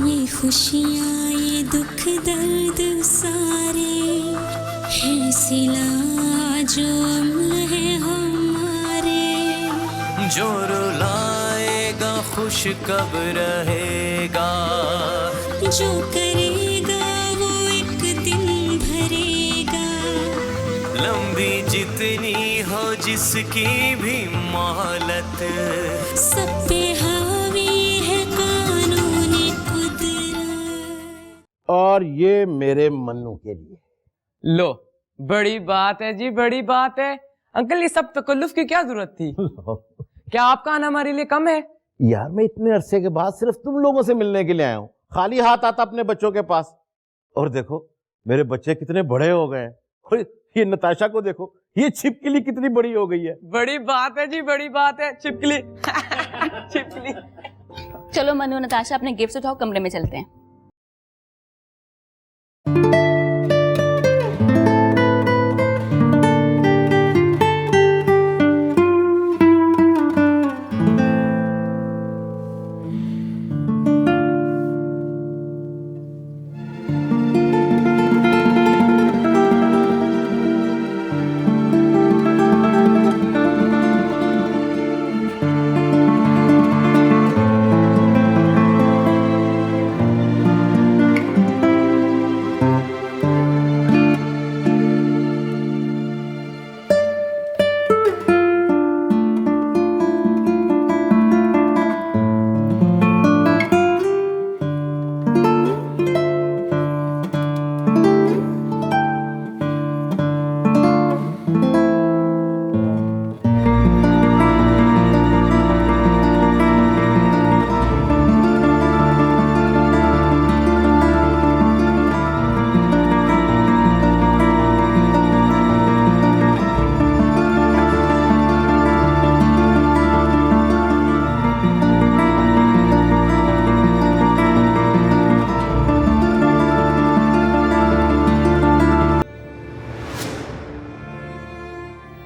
ये खुशियाँ ये दुख दर्द सारे हैं सिला जो अम्ल है हमारे। जो रुलाएगा खुश कब रहेगा, जो करेगा वो एक दिन भरेगा। लंबी जितनी हो जिसकी भी मोहलत, सब पे हावी है कानून कुदरत। और ये मेरे मन्नू के लिए। लो, बड़ी बात है जी, बड़ी बात है। अंकल ये सब तकल्लुफ की क्या जरूरत थी? क्या आपका आना हमारे लिए कम है? यार मैं इतने अरसे के बाद सिर्फ तुम लोगों से मिलने के लिए आया हूँ, खाली हाथ आता अपने बच्चों के पास। और देखो मेरे बच्चे कितने बड़े हो गए हैं। और ये नताशा को देखो, ये छिपकली कितनी बड़ी हो गई है। बड़ी बात है जी, बड़ी बात है। छिपकली छिपकली। चलो मनु नताशा अपने गिफ्ट उठाओ, कमरे में चलते हैं।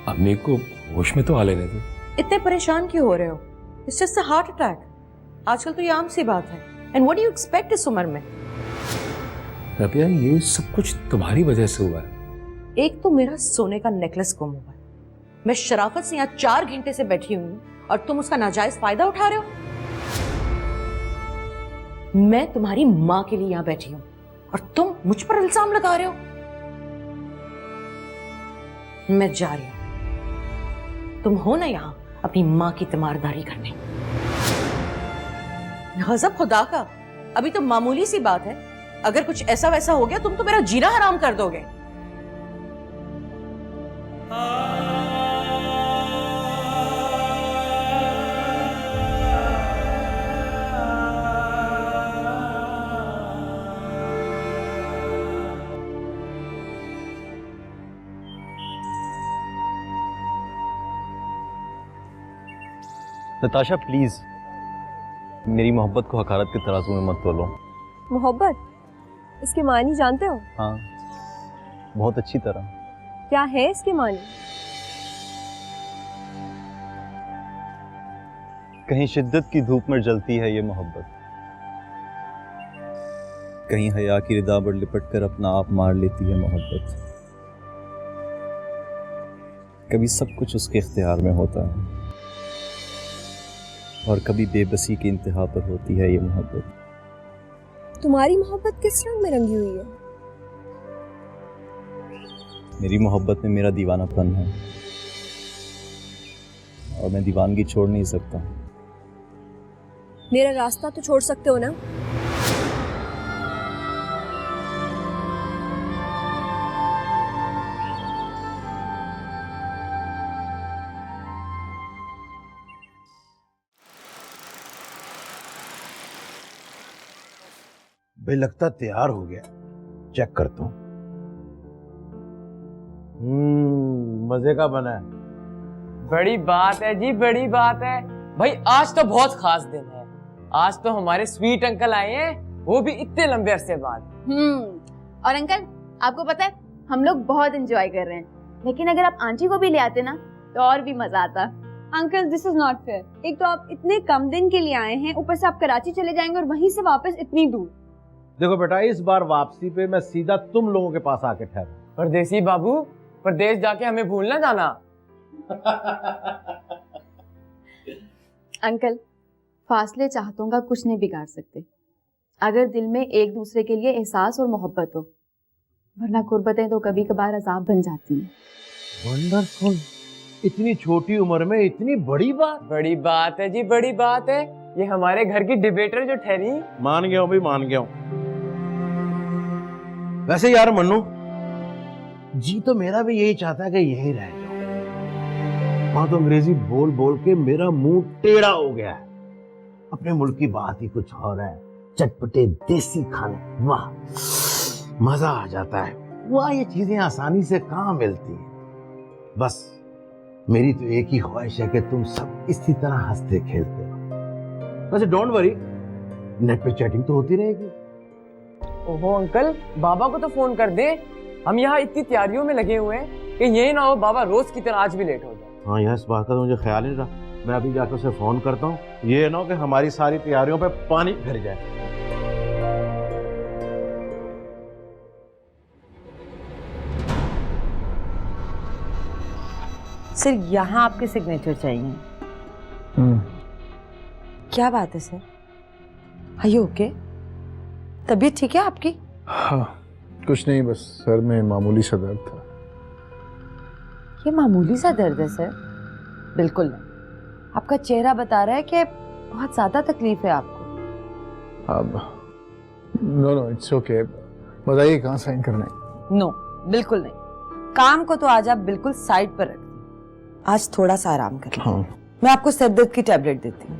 अम्मी को होश में तो आ लेने दो। इतने परेशान क्यों हो रहे हो? It's just a heart attack. आजकल तो ये आम सी बात है। And what do you expect इस उम्र में? रबिया ये सब कुछ तुम्हारी वजह से हुआ है। एक तो मेरा सोने का नेकलेस गुम हुआ है, मैं शराफत से यहाँ 4 घंटे से बैठी हुई और तुम उसका नाजायज फायदा उठा रहे हो। मैं तुम्हारी माँ के लिए यहाँ बैठी हूँ और तुम मुझ पर इल्जाम लगा रहे हो। मैं जा रही हूँ, तुम हो ना यहाँ अपनी माँ की तीमारदारी करने। गज़ब खुदा का, अभी तो मामूली सी बात है, अगर कुछ ऐसा वैसा हो गया तुम तो मेरा जीना हराम कर दोगे। नताशा प्लीज मेरी मोहब्बत को हकारत के तराजू में मत तोलो। मोहब्बत, इसके मानी जानते हो? हाँ, बहुत अच्छी तरह। क्या है इसके मानी? कहीं शिद्दत की धूप में जलती है ये मोहब्बत, कहीं हया की रिदा पर लिपट कर अपना आप मार लेती है मोहब्बत। कभी सब कुछ उसके इख्तियार में होता है और कभी बेबसी की इंतहा पर होती है ये मोहब्बत। तुम्हारी मोहब्बत किस रंग में रंगी हुई है? मेरी मोहब्बत में मेरा दीवानापन है और मैं दीवानगी छोड़ नहीं सकता। मेरा रास्ता तो छोड़ सकते हो ना? भाई लगता तैयार हो गया, चेक करता हूँ। मजे का बना है। बड़ी बात है जी, बड़ी बात है। भाई आज तो बहुत खास दिन है। आज तो हमारे स्वीट अंकल आए हैं, वो भी इतने लंबे अरसे बाद। और अंकल आपको पता है हम लोग बहुत एंजॉय कर रहे हैं, लेकिन अगर आप आंटी को भी ले आते ना तो और भी मजा आता। Uncle this is not fair. एक तो आप इतने कम दिन के लिए आए हैं, ऊपर से आप कराची चले जाएंगे और वहीं से वापस इतनी दूर। देखो बेटा, इस बार वापसी पे मैं सीधा तुम लोगों के पास आके ठहरा। परदेसी बाबू, परदेश जाके हमें भूल ना जाना। अंकल, फासले चाहतों का कुछ नहीं बिगाड़ सकते अगर दिल में एक दूसरे के लिए एहसास और मोहब्बत हो, वरना कुर्बतें तो कभी कभार अजाब बन जाती हैं। वंडरफुल, इतनी छोटी उम्र में इतनी बड़ी बात। बड़ी बात है जी, बड़ी बात है। ये हमारे घर की डिबेटर जो ठहरी। मान गया हूं भाई, मान गया हूं। वैसे यार मन्नू जी तो मेरा भी यही चाहता है कि यहीं रह जाओ। वहां तो अंग्रेजी बोल बोल के मेरा मुंह टेढ़ा हो गया है। अपने मुल्क की बात ही कुछ और है, चटपटे देसी खाने, वाह मजा आ जाता है। वहां ये चीजें आसानी से कहाँ मिलती हैं। बस मेरी तो एक ही ख्वाहिश है कि तुम सब इसी तरह हंसते खेलते रहो। वैसे डोंट वरी, नेट पे चैटिंग तो होती रहेगी। ओहो अंकल, बाबा को तो फोन कर दे। हम यहाँ इतनी तैयारियों में लगे हुए हैं कि ये ना हो बाबा रोज की तरह आज भी लेट हो जाए। हाँ यार, इस बात का तो मुझे ख्याल ही नहीं रहा। मैं अभी जाकर उसे फोन करता हूँ, ये ना हो कि हमारी सारी तैयारियों पे पानी फिर जाए। सर यहाँ आपके सिग्नेचर चाहिए। क्या बात है सर? Are you okay? तबीयत ठीक है आपकी? हाँ, कुछ नहीं, बस सर में मामूली सा दर्द था। ये मामूली सा दर्द है सर? बिल्कुल नहीं, आपका चेहरा बता रहा है कि बहुत ज्यादा तकलीफ है आपको। अब नो इट्स ओके। बताइए कहाँ साइन करना है? नो, बिल्कुल नहीं। काम को तो आज आप बिल्कुल साइड पर रख दीजिए। आज थोड़ा सा आराम कर लीजिए। हाँ। मैं आपको सर दर्द की टैबलेट देती हूँ।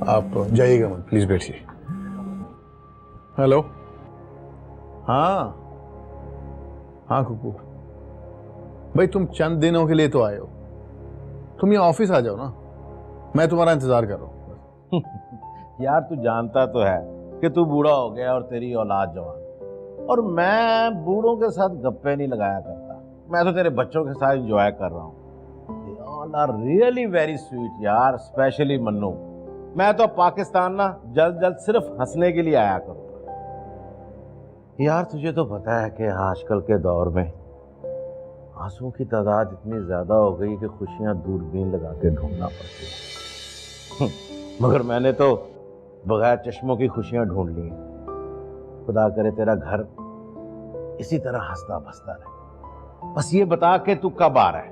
आप जाइएगा मत, प्लीज बैठिए। हेलो। हाँ हाँ कुकू भाई, तुम चंद दिनों के लिए तो आए हो, तुम यहाँ ऑफिस आ जाओ ना, मैं तुम्हारा इंतजार कर रहा हूँ। यार तू जानता तो है कि तू बूढ़ा हो गया और तेरी औलाद जवान, और मैं बूढ़ों के साथ गप्पे नहीं लगाया करता। मैं तो तेरे बच्चों के साथ एंजॉय कर रहा हूँ। They all are really very sweet यार, स्पेशली मन्नू। मैं तो पाकिस्तान ना जल्द जल्द सिर्फ हंसने के लिए आया करूँगा। यार तुझे तो पता है कि आजकल के दौर में आंसुओं की तादाद इतनी ज्यादा हो गई कि खुशियां दूरबीन लगा के ढूंढना पड़ती है। मगर मैंने तो बगैर चश्मों की खुशियां ढूंढ ली हैं। खुदा करे तेरा घर इसी तरह हंसता बसता रहे। बस ये बता के तू कब आ रहा है?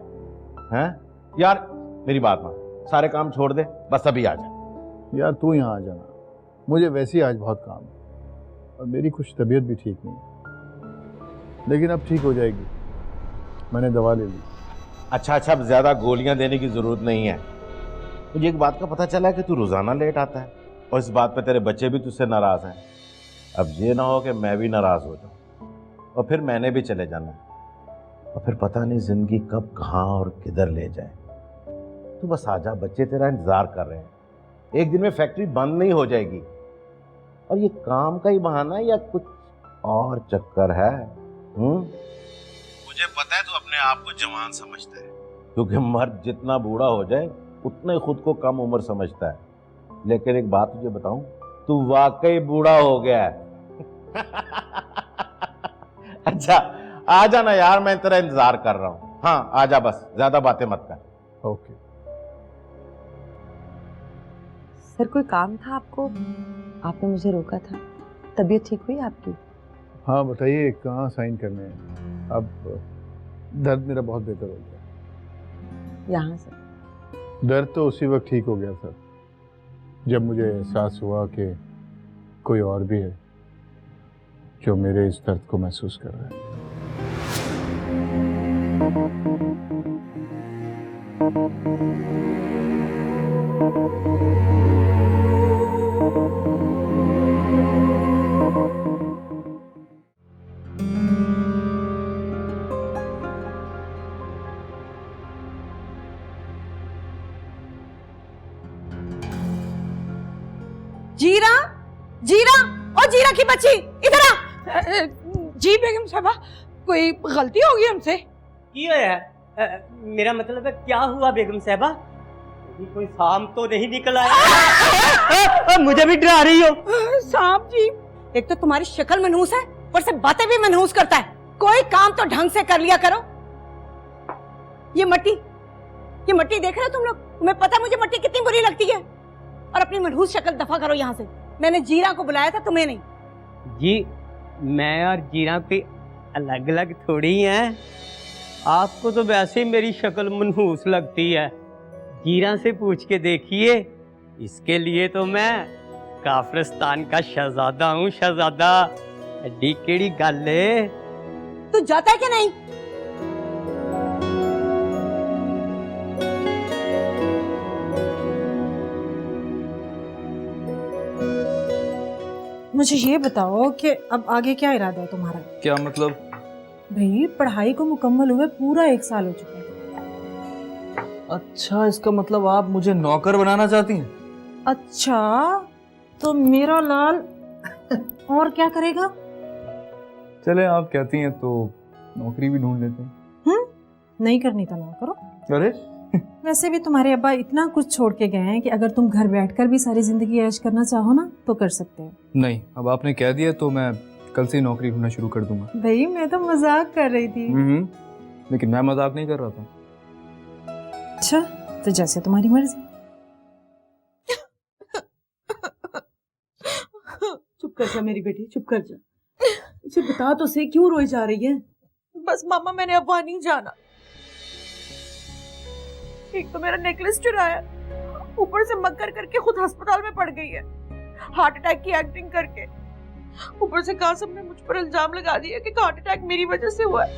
हैं? यार मेरी बात मान, सारे काम छोड़ दे, बस अभी आ जा। यार तू यहाँ आ जाना, मुझे वैसे ही आज बहुत काम है और मेरी कुछ तबीयत भी ठीक नहीं है, लेकिन अब ठीक हो जाएगी। मैंने दवा ले ली। अच्छा, अब ज्यादा गोलियां देने की जरूरत नहीं है। मुझे एक बात का पता चला है कि तू रोजाना लेट आता है और इस बात पे तेरे बच्चे भी तुझसे नाराज हैं। अब ये ना हो कि मैं भी नाराज हो जाऊं और फिर मैंने भी चले जाना और फिर पता नहीं जिंदगी कब कहाँ और किधर ले जाए। तू बस आजा, बच्चे तेरा इंतजार कर रहे हैं। एक दिन में फैक्ट्री बंद नहीं हो जाएगी। और ये काम का ही बहाना है या कुछ और चक्कर है? मुझे पता है तू अपने आप को जवान समझता है, क्योंकि मर्द जितना बूढ़ा हो जाए उतना ही खुद को कम उम्र समझता है। लेकिन एक बात तुझे बताऊं, तू वाकई बूढ़ा हो गया है। अच्छा आ जाना यार, मैं तेरा इंतजार कर रहा हूं। हाँ आजा, बस ज्यादा बातें मत कर। ओके। सर कोई काम था आपको? आपने मुझे रोका था। तबीयत ठीक हुई आपकी? हाँ बताइए, कहाँ साइन करने हैं? अब दर्द मेरा बहुत बेहतर हो गया। यहाँ सर। दर्द तो उसी वक्त ठीक हो गया सर जब मुझे एहसास हुआ कि कोई और भी है जो मेरे इस दर्द को महसूस कर रहा है। जीरा, जीरा और जीरा की बच्ची इधर आ। जी बेगम साहबा, कोई गलती होगी हमसे? मेरा मतलब है क्या हुआ बेगम साहबा? कोई सांप तो नहीं निकल आया? मुझे भी डरा रही हो। सांप जी, एक तो तुम्हारी शक्ल मनहूस है, ऊपर से बातें भी मनहूस करता है। कोई काम तो ढंग से कर लिया करो। ये मट्टी देख रहे हो तुम लोग? तुम्हें पता है मुझे मट्टी कितनी बुरी लगती है? और अपनी मनहूस शक्ल दफा करो यहाँ से। मैंने जीरा को बुलाया था, तुम्हें नहीं। जी, मैं और जीरा कोई अलग अलग थोड़ी हैं। आपको तो वैसे ही मेरी शक्ल मनहूस लगती है। जीरा से पूछ के देखिए, इसके लिए तो मैं काफिरिस्तान का शहजादा हूँ। शहजादा, एडी केड़ी गल है? तू जाता है क्या नहीं? मुझे ये बताओ कि अब आगे क्या इरादा है तुम्हारा? क्या मतलब? भाई पढ़ाई को मुकम्मल हुए पूरा 1 साल हो चुका है। अच्छा, इसका मतलब आप मुझे नौकर बनाना चाहती हैं? अच्छा, तो मेरा लाल और क्या करेगा? चले, आप कहती हैं तो नौकरी भी ढूंढ लेते हैं। नहीं करनी तो ना करो। अरे वैसे भी तुम्हारे अब्बा इतना कुछ छोड़ के गए हैं कि अगर तुम घर बैठकर भी सारी जिंदगी ऐश करना चाहो ना तो कर सकते हो। नहीं, अब आपने कह दिया तो मैं कल से ही नौकरी ढूंढना शुरू कर दूंगा। भाई मैं तो मजाक कर रही थी। लेकिन मैं मजाक नहीं कर रहा था। अच्छा, तो जैसे तुम्हारी मर्जी। चुप कर जा मेरी बेटी, चुप कर जा। मुझे बता तो सही, क्यों रोई जा रही है? बस मामा, मैंने अब वहां नहीं जाना। एक तो मेरा नेकलेस चुराया, ऊपर से मक्कर करके खुद अस्पताल में पड़ गई है, हार्ट अटैक की एक्टिंग करके। ऊपर से कासिम ने मुझ पर इल्जाम लगा दिया कि हार्ट अटैक मेरी वजह से हुआ है।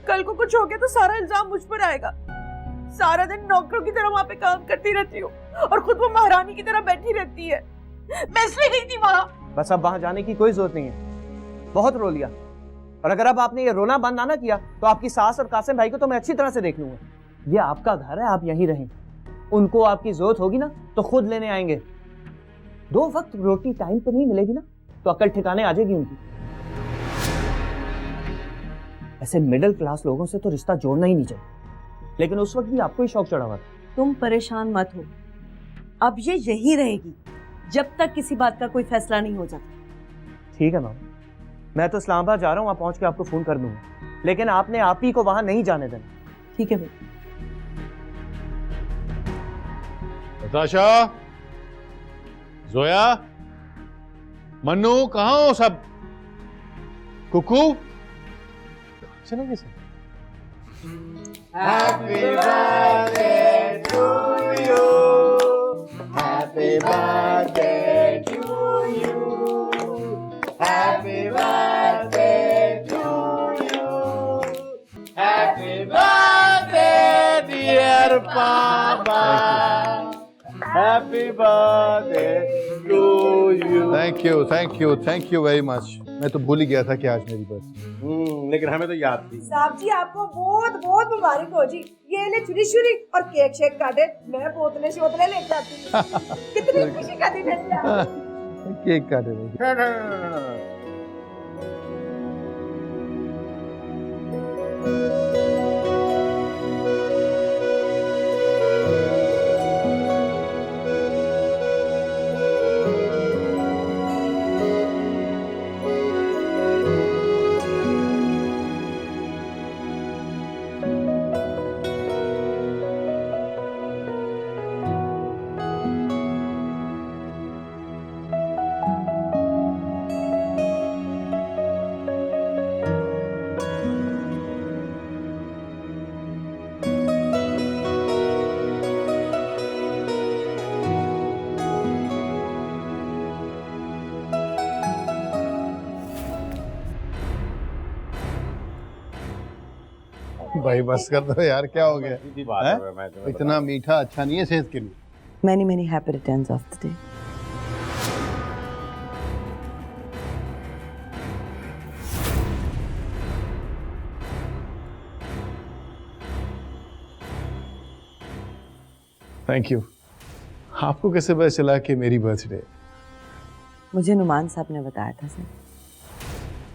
कल को कुछ हो गया तो सारा इल्जाम मुझ पर आएगा। सारा दिन नौकरों की तरह वहां पे काम करती रहती हूँ और खुद वो महारानी की तरह बैठी रहती है। मैं इसलिए गई थी वहां। बस अब वहां जाने की कोई जरूरत नहीं है। बहुत रो लिया, और अगर अब आपने ये रोना बंद ना किया तो आपकी सास और कासिम भाई को तो मैं अच्छी तरह से देख लूंगा। ये आपका घर है, आप यहीं रहें। उनको आपकी जरूरत होगी ना तो खुद लेने आएंगे। 2 वक्त रोटी टाइम पे नहीं मिलेगी ना तो अकल ठिकाने आ जाएगी उनकी। ऐसे मिडिल क्लास लोगों से तो रिश्ता जोड़ना ही नहीं चाहिए, लेकिन उस वक्त भी आपको ही शौक चढ़ा हुआ था। तुम परेशान मत हो, अब ये यहीं रहेगी जब तक किसी बात का कोई फैसला नहीं हो जाता। ठीक है मामा, मैं तो इस्लामाबाद जा रहा हूँ, वहां पहुंच के आपको फोन कर दूंगा, लेकिन आपने आप ही को वहां नहीं जाने देना। ठीक है भाई। नताशा, जोया, मन्नू, कहाँ हो सब? कुकू चलेंगे sir. Happy birthday to you. Happy birthday to you. Happy birthday to you. Happy birthday, dear Papa. Happy birthday to you. Thank you very much. मैं तो भूल ही गया था कि आज मेरी बर्थडे। लेकिन हमें तो याद थी। साहब जी, आपको बहुत बहुत मुबारक हो जी। ये ले छुरी छुरी और केक शेक काटे, मैं बोतले शोतले लेके आती हूँ। कितनी खुशी का दिन है जी आज। केक काटे। भाई बस कर दो यार, क्या हो गया? इतना मीठा अच्छा नहीं है सेहत के लिए। Many many happy returns of the day. Thank you. आपको कैसे पता चला कि मेरी बर्थडे? मुझे नुमान साहब ने बताया था सर,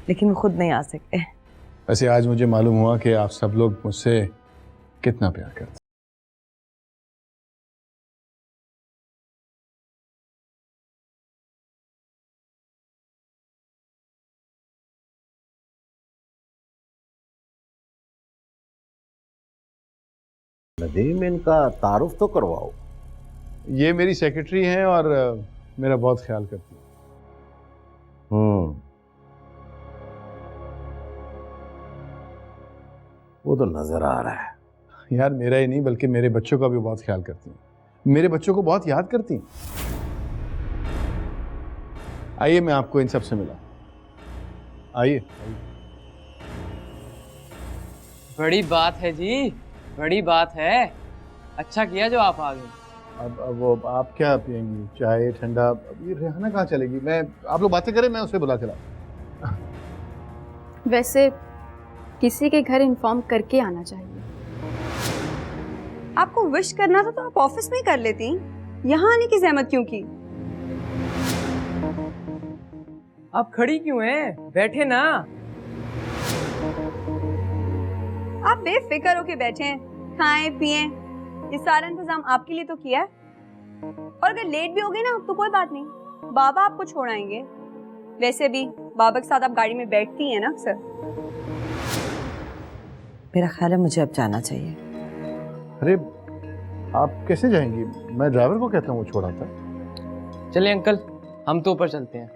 लेकिन वो खुद नहीं आ सकते। वैसे आज मुझे मालूम हुआ कि आप सब लोग मुझसे कितना प्यार करते हैं। नदीम, इनका तारुफ तो करवाओ। ये मेरी सेक्रेटरी हैं और मेरा बहुत ख्याल करती हैं। वो तो नजर आ रहा है। यार मेरा ही नहीं बल्कि मेरे बच्चों का भी बहुत ख्याल करती हैं, मेरे बच्चों को बहुत याद करती हैं। आइए मैं आपको इन सब से मिला। आइए। बड़ी बात है जी, बड़ी बात है। अच्छा किया जो आप आ गए। अब वो आप क्या पियेंगी, चाय, ठंडा? अब ये रेहाना कहाँ चलेगी? मैं, आप लोग बातें करें, मैं उसे बुला के लाऊं। वैसे किसी के घर इन्फॉर्म करके आना चाहिए। आपको विश करना था तो आप ऑफिस में ही कर लेती, यहाँ आने की जहमत क्यों की? आप खड़ी क्यों हैं? बैठे ना। आप बेफिक्र होके बैठे हैं, खाएं पिएं, ये सारा इंतजाम आपके लिए तो किया है। और अगर लेट भी हो गए ना तो कोई बात नहीं, बाबा आपको छोड़ आएंगे। वैसे भी बाबा के साथ आप गाड़ी में बैठती हैं ना अक्सर। मेरा ख्याल है मुझे अब जाना चाहिए। अरे आप कैसे जाएंगी? मैं ड्राइवर को कहता हूँ वो छोड़ आता। चलिए अंकल, हम तो ऊपर चलते हैं।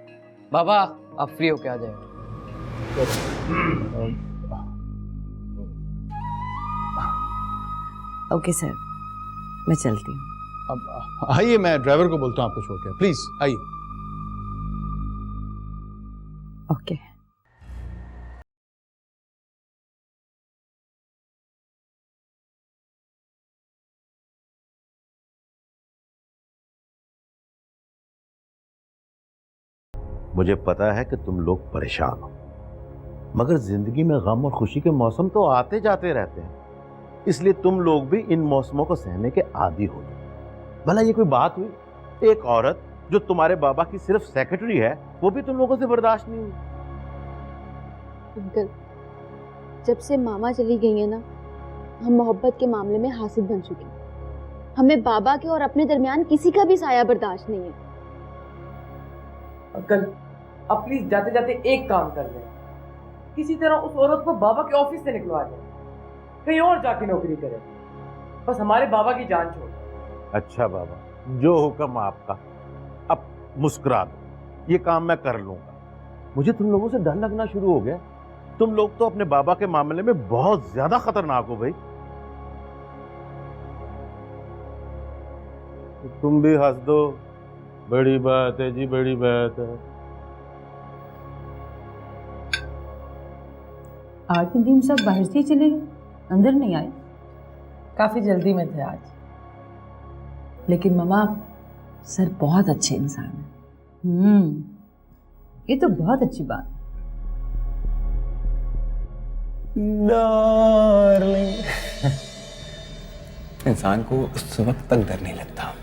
बाबा आप फ्री होके आ जाएंगे। ओके सर, मैं चलती हूँ। अब आइए, मैं ड्राइवर को बोलता हूँ आपको छोड़ के। प्लीज आइए। ओके। मुझे पता है कि तुम लोग परेशान हो, मगर जिंदगी में गम और खुशी के मौसम तो आते जाते रहते हैं, इसलिए तुम लोग भी इन मौसमों को सहने के आदी हो जाओ। भला ये कोई बात हुई? एक औरत जो तुम्हारे बाबा की सिर्फ सेक्रेटरी है, वो भी तुम लोगों से बर्दाश्त नहीं हुई। अंकल, जब से मामा चली गई है ना, हम मोहब्बत के मामले में हासिल बन चुके हैं। हमें बाबा के और अपने दरमियान किसी का भी साया बर्दाश्त नहीं है। अंकल अब प्लीज जाते जाते एक काम कर लें, किसी तरह उस औरत को बाबा के ऑफिस से निकलवा दें, कहीं और जाके नौकरी करे, बस हमारे बाबा की जान छोड़। अच्छा बाबा, जो हुक्म आपका। अब मुस्कुरा दो, ये काम मैं कर लूंगा। मुझे तुम लोगों से डर लगना शुरू हो गया। तुम लोग तो अपने बाबा के मामले में बहुत ज्यादा खतरनाक हो भाई। तुम भी हंस दो, बड़ी बात है जी, बड़ी बात है। आज नदीम साहब बाहर से ही चले गए, अंदर नहीं आए? काफी जल्दी में थे आज, लेकिन ममा सर बहुत अच्छे इंसान है। ये तो बहुत अच्छी बात। डार्लिंग, इंसान को उस वक्त तक डर नहीं लगता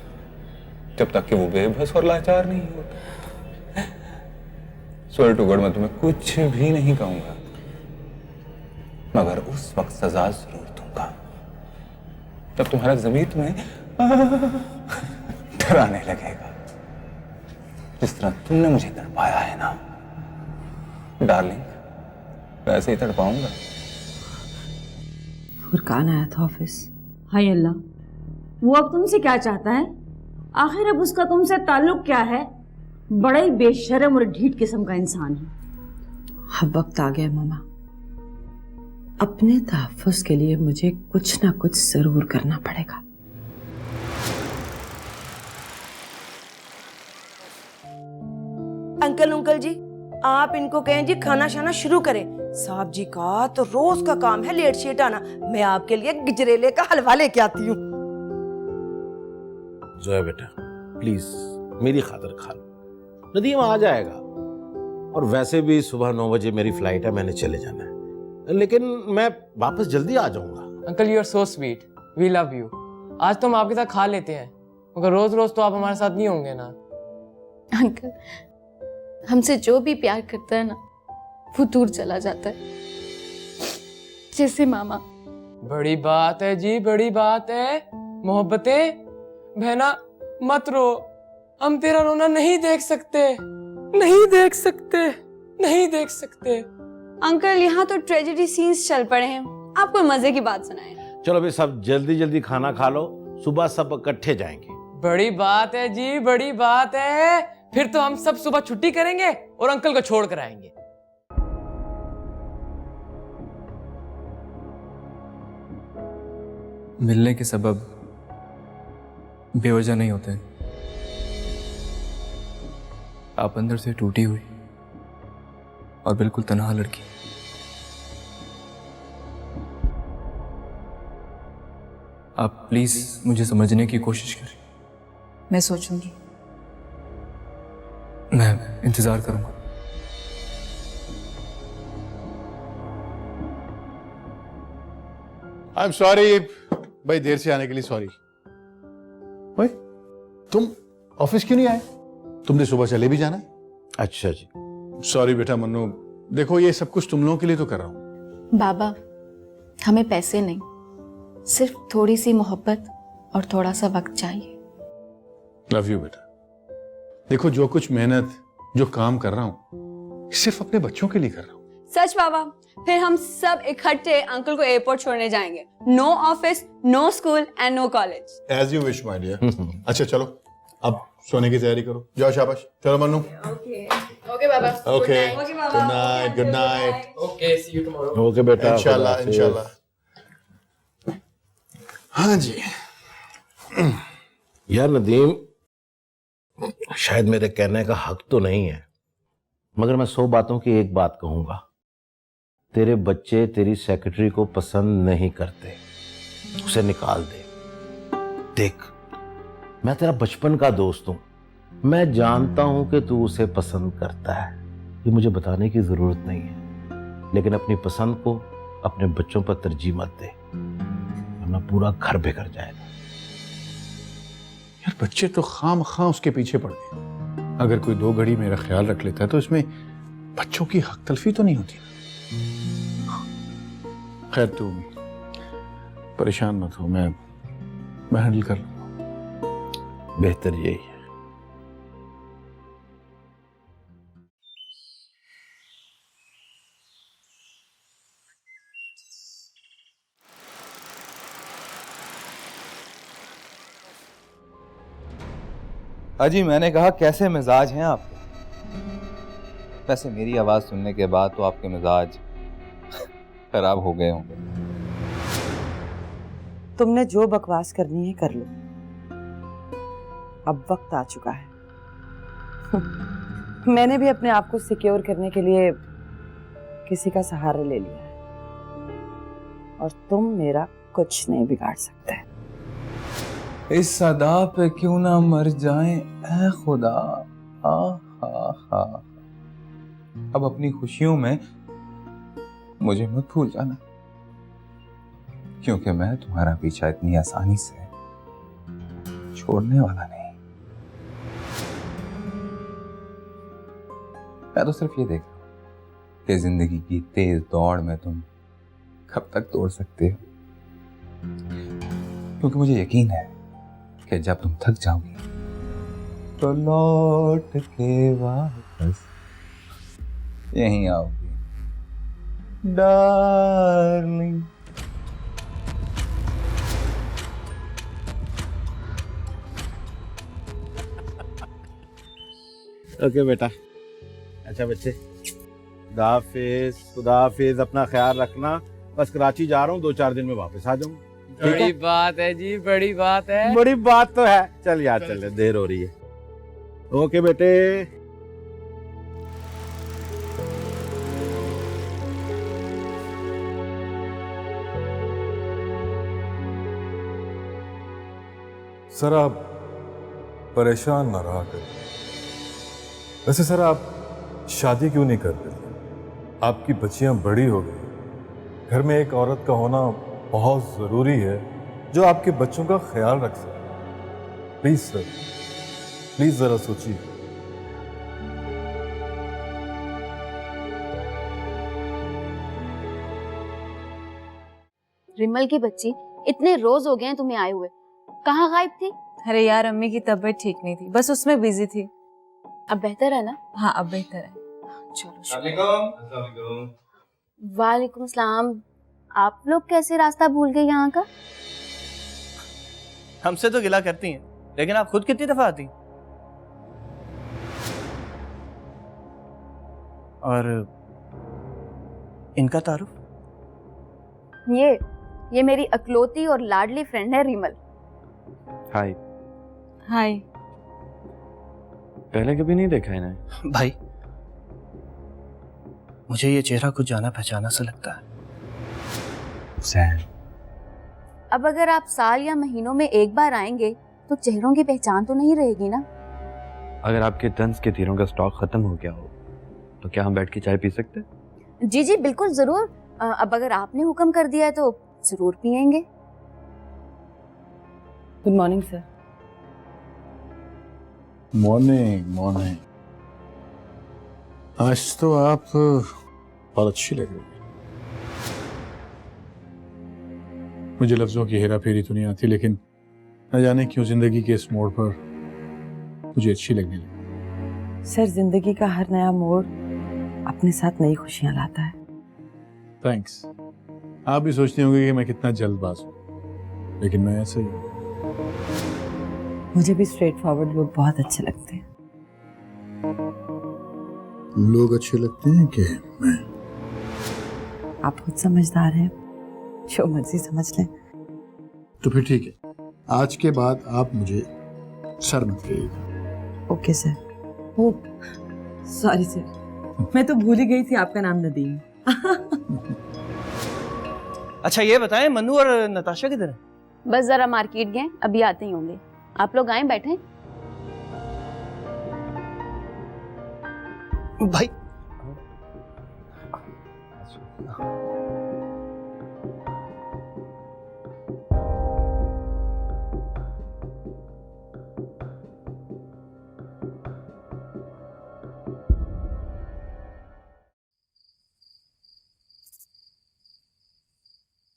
जब तक कि वो बेबस और लाचार नहीं होता। स्वेयर टू गॉड, मैं तुम्हें कुछ भी नहीं कहूंगा, मगर उस वक्त सजा जरूर दूंगा जब तुम्हारा ज़मीर तुम्हें डराने लगेगा, जिस तरह तुमने मुझे तड़पाया है ना डार्लिंग, वैसे ही तड़पाऊंगा। फुरकान आया था ऑफिस। हाय अल्लाह, वो अब तुमसे क्या चाहता है? आखिर अब उसका तुमसे ताल्लुक क्या है? बड़ा ही बेशर्म और ढीठ किस्म का इंसान है। अब वक्त आ गया मामा, अपने तहफ़्फ़ुज़ के लिए मुझे कुछ ना कुछ जरूर करना पड़ेगा। अंकल जी, आप इनको कहें जी खाना शाना शुरू करें। साहब जी का तो रोज का काम है लेट शेट आना। मैं आपके लिए गजरेले का हलवा लेके आती हूँ। जोया बेटा, प्लीज मेरी खातिर खा लो। नदीम आ जाएगा, और वैसे भी सुबह 9 बजे मेरी फ्लाइट है, मैंने चले जाना है, लेकिन मैं वापस जल्दी आ जाऊंगा। Uncle you are so sweet, we love you. आज तो हम आपके साथ खा लेते हैं, मगर रोज रोज तो आप हमारे साथ नहीं होंगे ना। अंकल, हमसे जो भी प्यार करता है ना, वो दूर चला जाता है, जैसे मामा। बड़ी बात है जी, बड़ी बात है। मोहब्बतें, बहना मत रो, हम तेरा रोना नहीं देख सकते, नहीं देख सकते, नहीं देख सकते। अंकल, यहाँ तो ट्रेजेडी सीन्स चल पड़े हैं, आप कोई मजे की बात सुनाएं। चलो भाई, सब जल्दी जल्दी खाना खा लो, सुबह सब इकट्ठे जाएंगे। बड़ी बात है जी, बड़ी बात है। फिर तो हम सब सुबह छुट्टी करेंगे और अंकल को छोड़ कर आएंगे। मिलने के सबब बेवजह नहीं होते। आप अंदर से टूटी हुई और बिल्कुल तन्हा लड़की, आप प्लीज मुझे समझने की कोशिश करें। मैं सोचूंगी। मैं इंतजार करूंगा। आई एम सॉरी भाई, देर से आने के लिए सॉरी। भाई तुम ऑफिस क्यों नहीं आए? तुमने सुबह चले भी जाना है। अच्छा जी। सॉरी बेटा मन्नू, देखो ये सब कुछ तुम लोगों के लिए तो कर रहा हूं। बाबा, हमें पैसे नहीं, सिर्फ थोड़ी सी मोहब्बत और थोड़ा सा वक्त चाहिए। लव यू बेटा। देखो जो कुछ मेहनत, जो काम कर रहा हूं, सिर्फ अपने बच्चों के लिए कर रहा हूं। सच बाबा, फिर हम सब इकट्ठे अंकल को एयरपोर्ट छोड़ने जाएंगे। No office, no school and no college. As you wish my dear. अच्छा चलो, अब सोने की तैयारी करो, जाओ शाबाश। चलो मन्नू। ओके बाबा। Okay, good night, good night. Okay, see you tomorrow. Okay बेटा, इंशाल्लाह, इंशाल्लाह। हाँ जी। यार नदीम, शायद मेरे कहने का हक तो नहीं है, मगर मैं 100 बातों की एक बात कहूंगा। तेरे बच्चे तेरी सेक्रेटरी को पसंद नहीं करते, उसे निकाल दे। देख, मैं तेरा बचपन का दोस्त हूं, मैं जानता हूं कि तू उसे पसंद करता है, ये मुझे बताने की जरूरत नहीं है। लेकिन अपनी पसंद को अपने बच्चों पर तरजीह मत दे, वरना पूरा घर बिगड़ जाएगा। यार बच्चे तो खाम उसके पीछे पड़ गए। अगर कोई 2 घड़ी मेरा ख्याल रख लेता है तो इसमें बच्चों की हक तलफी तो नहीं होती ना। खैर तू परेशान मत हो, मैं हैंडल कर लूंगा। बेहतर यही है। अजी, मैंने कहा कैसे मिजाज हैं आपके? वैसे मेरी आवाज सुनने के बाद तो आपके मिजाज खराब हो गए होंगे। तुमने जो बकवास करनी है कर लो, अब वक्त आ चुका है। मैंने भी अपने आप को सिक्योर करने के लिए किसी का सहारा ले लिया है, और तुम मेरा कुछ नहीं बिगाड़ सकते। इस सदा पे क्यों ना मर जाएं ऐ खुदा। हा। अब अपनी खुशियों में मुझे मत भूल जाना, क्योंकि मैं तुम्हारा पीछा इतनी आसानी से छोड़ने वाला नहीं। मैं तो सिर्फ ये देख रहा हूं कि जिंदगी की तेज दौड़ में तुम कब तक दौड़ सकते हो, क्योंकि मुझे यकीन है कि जब तुम थक जाओगी तो लौट के वापस यहीं आओगी डार्लिंग। ओके बेटा। अच्छा बच्चे, खुदा हाफिज, अपना ख्याल रखना। बस कराची जा रहा हूँ, 2-4 दिन में वापस आ जाऊंगा। बड़ी बात है जी, बड़ी बात है। बड़ी बात तो है। चल यार, चल, देर हो रही है। ओके बेटे। सर आप परेशान ना रहा करें। वैसे सर आप शादी क्यों नहीं करते? आपकी बच्चियां बड़ी हो गई, घर में एक औरत का होना बहुत ज़रूरी है जो आपके बच्चों का ख्याल रख सके। प्लीज सर, प्लीज जरा सोचिए। रिमल की बच्ची, इतने रोज हो गए हैं तुम्हें आए हुए, कहाँ गायब थी? अरे यार, अम्मी की तबीयत ठीक नहीं थी, बस उसमें बिजी थी। अब बेहतर है ना? हाँ, अब बेहतर है। चलो। वालेकुम सलाम। आप लोग कैसे रास्ता भूल गए यहाँ का? हमसे तो गिला करती हैं, लेकिन आप खुद कितनी दफा आती? और इनका तारुफ? ये मेरी अकलौती और लाडली फ्रेंड है रिमल। हाय। हाय। पहले कभी नहीं देखा इन्हें। भाई, मुझे ये चेहरा कुछ जाना पहचाना सा लगता है। सैम। अब अगर आप साल या महीनों में एक बार आएंगे तो चेहरों की पहचान तो नहीं रहेगी ना। अगर आपके तंज के तीरों का स्टॉक खत्म हो गया हो तो क्या हम बैठ के चाय पी सकते? जी जी बिल्कुल, जरूर। अब अगर आपने हुक्म कर दिया है तो जरूर पियेंगे। Good morning sir. Morning morning. आज तो आप बहुत अच्छी लग रही है। मुझे लफ्जों की हेरा फेरी तो नहीं आती, लेकिन न जाने क्यों जिंदगी के इस मोड़ पर मुझे अच्छी लगने लगी। सर, जिंदगी का हर नया मोड़ अपने साथ नई खुशियां लाता है। थैंक्स। आप भी सोचती होंगे कि मैं कितना जल्दबाज हूँ, लेकिन मैं ऐसा ही हूँ। मुझे भी स्ट्रेट फॉरवर्ड लोग बहुत अच्छे लगते हैं। लोग अच्छे लगते हैं कि मैं? आप खुद समझदार हैं, जो मर्जी समझ लें। तो फिर ठीक है, आज के बाद आप मुझे सर मत कहिएगा। Okay sir. वो सॉरी सर, मैं तो भूल ही गई थी आपका नाम नदीम। अच्छा ये बताएं, मन्नू और नताशा किधर है? बस जरा मार्केट गए, अभी आते ही होंगे। आप लोग आए बैठे। भाई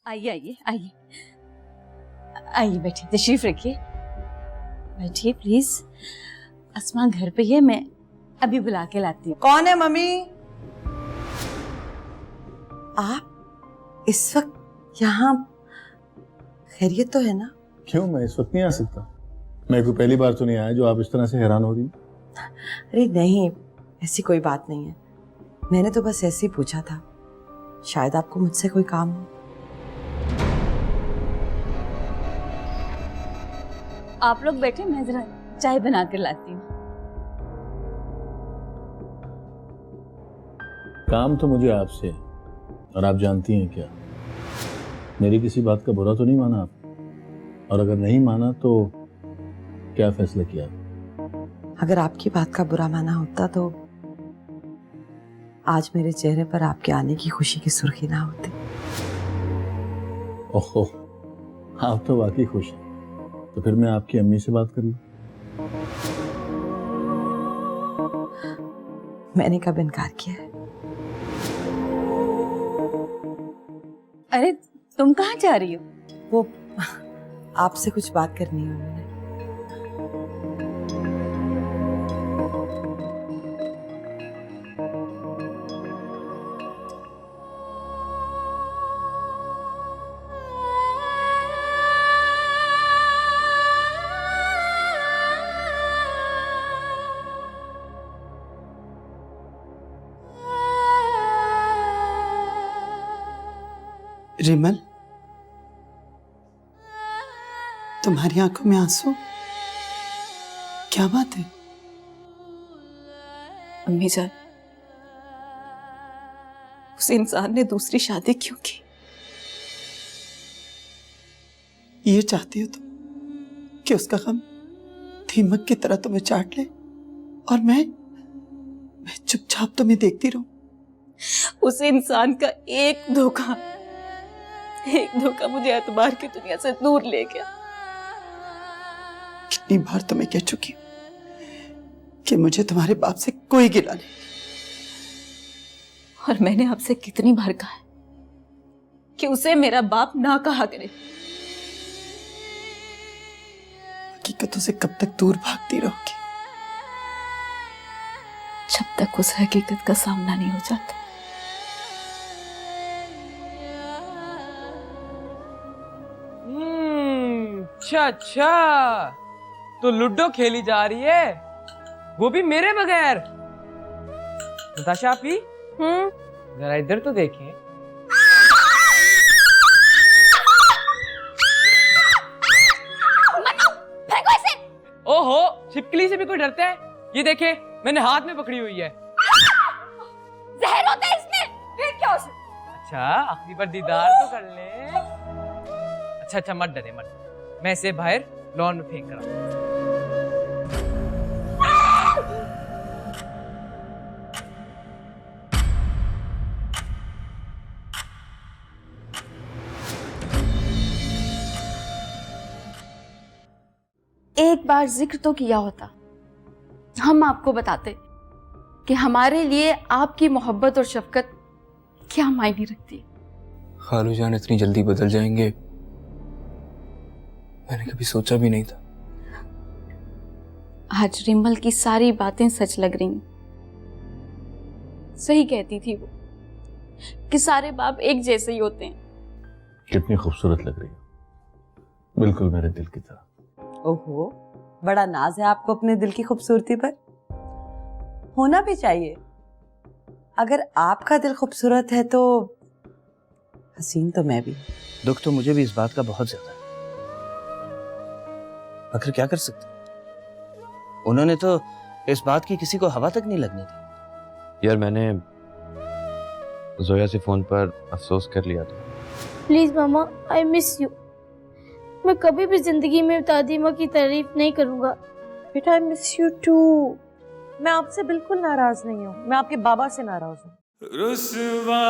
आइए आइए आइए आइए, बैठिए, तशरीफ रखिए, बैठिए प्लीज। अस्मा घर पे है, मैं अभी बुला के लाती हूँ। कौन है मम्मी? आप इस वक्त यहाँ? खैरियत तो है ना? क्यों, मैं इस वक्त नहीं आ सकता? मैं कोई पहली बार तो नहीं आया जो आप इस तरह से हैरान हो रही? अरे नहीं, ऐसी कोई बात नहीं है। मैंने तो बस ऐसे ही पूछा था, शायद आपको मुझसे कोई काम हो। आप लोग बैठे, मैं जरा चाय बना कर लाती हूँ। काम तो मुझे आपसे है, और आप जानती हैं क्या, मेरी किसी बात का बुरा तो नहीं माना आप? और अगर नहीं माना तो क्या फैसला किया? अगर आपकी बात का बुरा माना होता तो आज मेरे चेहरे पर आपके आने की खुशी की सुर्खी ना होती। ओहो, आप तो वाकई खुश हैं। तो फिर मैं आपकी अम्मी से बात कर लूं? मैंने कब इनकार किया है? अरे तुम कहाँ जा रही हो? वो आपसे कुछ बात करनी है उन्होंने। रिमल, तुम्हारी आंखों में आंसू, क्या बात है? अम्मी जान, उस इंसान ने दूसरी शादी क्यों की? ये चाहती हो तुम कि उसका गम दीमक की तरह तुम्हें चाट ले और मैं चुपचाप तुम्हें देखती रहूं? उस इंसान का एक धोखा मुझे एतबार की दुनिया से दूर ले गया। कितनी बार तो मैं कह चुकी हूं कि मुझे तुम्हारे बाप से कोई गिला नहीं। और मैंने आपसे कितनी बार कहा है कि उसे मेरा बाप ना कहा करे। हकीकतों से कब तक दूर भागती रहोगी? जब तक उस हकीकत का सामना नहीं हो जाता। अच्छा अच्छा, तो लूडो खेली जा रही है, वो भी मेरे बगैर। नताशा आप ही जरा इधर तो देखें। ओहो, छिपकली से भी कोई डरता है? ये देखे, मैंने हाथ में पकड़ी हुई है। जहर होता है इसमें, फिर क्या उसे? अच्छा, आखिरी बार दीदार तो कर ले। अच्छा अच्छा, मत डरे मत, मैं इसे बाहर लॉन में फेंक रहा हूँ। एक बार जिक्र तो किया होता, हम आपको बताते कि हमारे लिए आपकी मोहब्बत और शफकत क्या मायने रखती है। खालू जान इतनी जल्दी बदल जाएंगे, मैंने कभी सोचा भी नहीं था। आज रिमल की सारी बातें सच लग रही। सही कहती थी वो कि सारे बाप एक जैसे ही होते हैं। कितनी खूबसूरत लग रही है, बिल्कुल मेरे दिल की तरह। ओहो, बड़ा नाज है आपको अपने दिल की खूबसूरती पर। होना भी चाहिए। अगर आपका दिल खूबसूरत है तो हसीन तो मैं भी। दुख तो मुझे भी इस बात का बहुत ज्यादा है, आखिर क्या कर सकते। उन्होंने तो इस बात की किसी को हवा तक नहीं लगने दी। यार मैंने जोया से फोन पर अफसोस कर लिया था। Please mama, I miss you. मैं कभी भी जिंदगी में दादी माँ की तारीफ नहीं करूँगा। बेटा आई मिस यू टू। मैं आपसे बिल्कुल नाराज नहीं हूँ, मैं आपके बाबा से नाराज हूँ। रुसवाइयाँ